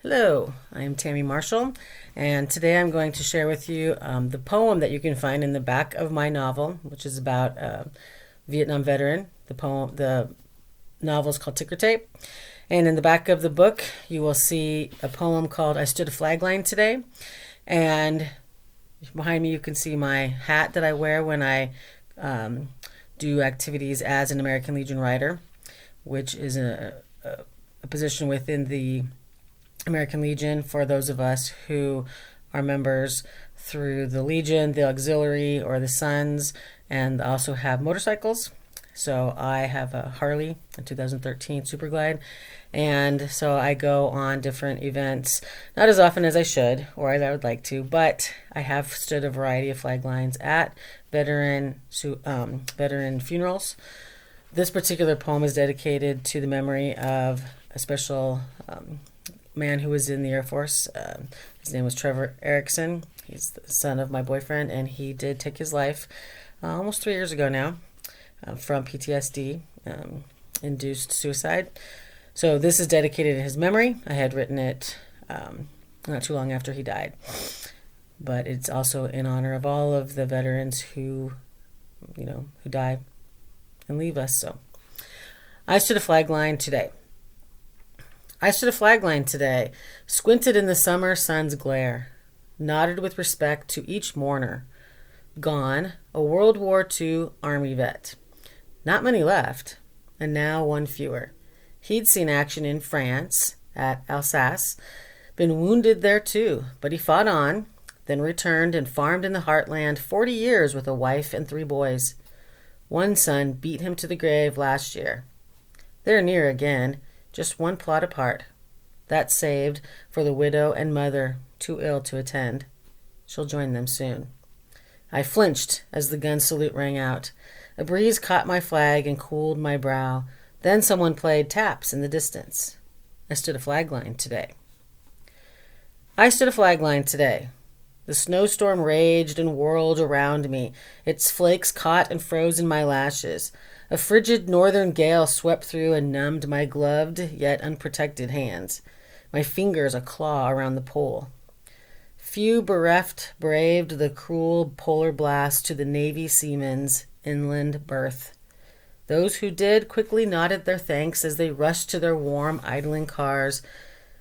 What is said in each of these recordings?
Hello, I'm Tammy Marshall, and today I'm going to share with you the poem that you can find in the back of my novel, which is about a Vietnam veteran. The novel is called Ticker Tape, and in the back of the book, you will see a poem called "I Stood a Flag Line Today," and behind me you can see my hat that I wear when I do activities as an American Legion Rider, which is a position within the American Legion for those of us who are members through the Legion, the Auxiliary, or the Sons, and also have motorcycles. So I have a Harley, a 2013 Super Glide, and so I go on different events, not as often as I should or as I would like to, but I have stood a variety of flag lines at veteran funerals. This particular poem is dedicated to the memory of a special man who was in the Air Force. His name was Trevor Erickson. He's the son of my boyfriend, and he did take his life almost 3 years ago now from PTSD, induced suicide. So this is dedicated to his memory. I had written it not too long after he died, but it's also in honor of all of the veterans who die and leave us. So I stood a flag line today. I stood a flag line today, squinted in the summer sun's glare, nodded with respect to each mourner. Gone, a World War II Army vet. Not many left, and now one fewer. He'd seen action in France, at Alsace, been wounded there too, but he fought on, then returned and farmed in the heartland 40 years with a wife and 3 boys. One son beat him to the grave last year. They're near again, just one plot apart. That's saved for the widow and mother, too ill to attend. She'll join them soon. I flinched as the gun salute rang out. A breeze caught my flag and cooled my brow. Then someone played taps in the distance. I stood a flag line today. I stood a flag line today. The snowstorm raged and whirled around me. Its flakes caught and froze in my lashes. A frigid northern gale swept through and numbed my gloved yet unprotected hands, my fingers a claw around the pole. Few bereft braved the cruel polar blast to the Navy seamen's inland berth. Those who did quickly nodded their thanks as they rushed to their warm, idling cars.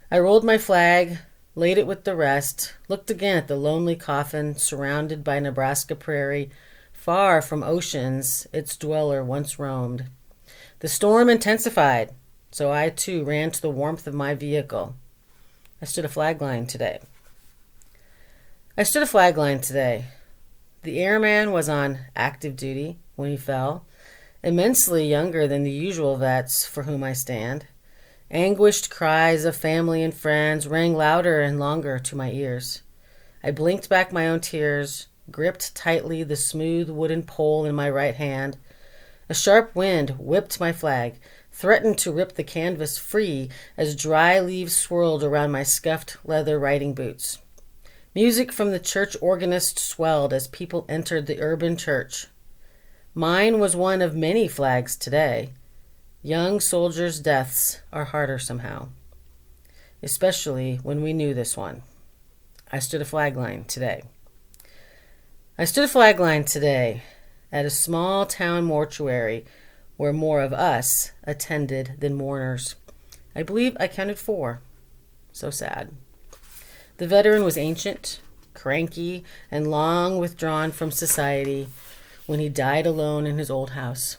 I rolled my flag, laid it with the rest, looked again at the lonely coffin surrounded by Nebraska prairie, far from oceans its dweller once roamed. The storm intensified, so I too ran to the warmth of my vehicle. I stood a flag line today. I stood a flag line today. The airman was on active duty when he fell, immensely younger than the usual vets for whom I stand. Anguished cries of family and friends rang louder and longer to my ears. I blinked back my own tears, gripped tightly the smooth wooden pole in my right hand. A sharp wind whipped my flag, threatened to rip the canvas free as dry leaves swirled around my scuffed leather riding boots. Music from the church organist swelled as people entered the urban church. Mine was one of many flags today. Young soldiers' deaths are harder somehow, especially when we knew this one. I stood a flag line today. I stood a flag line today at a small town mortuary where more of us attended than mourners. I believe I counted 4. So sad. The veteran was ancient, cranky, and long withdrawn from society when he died alone in his old house.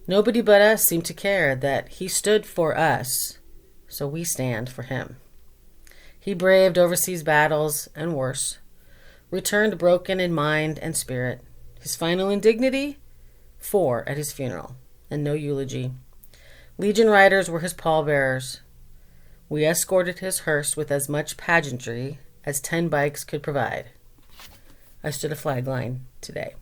Nobody but us seemed to care that he stood for us, so we stand for him. He braved overseas battles and worse, returned broken in mind and spirit. His final indignity? 4 at his funeral, and no eulogy. Legion riders were his pallbearers. We escorted his hearse with as much pageantry as 10 bikes could provide. I stood a flag line today.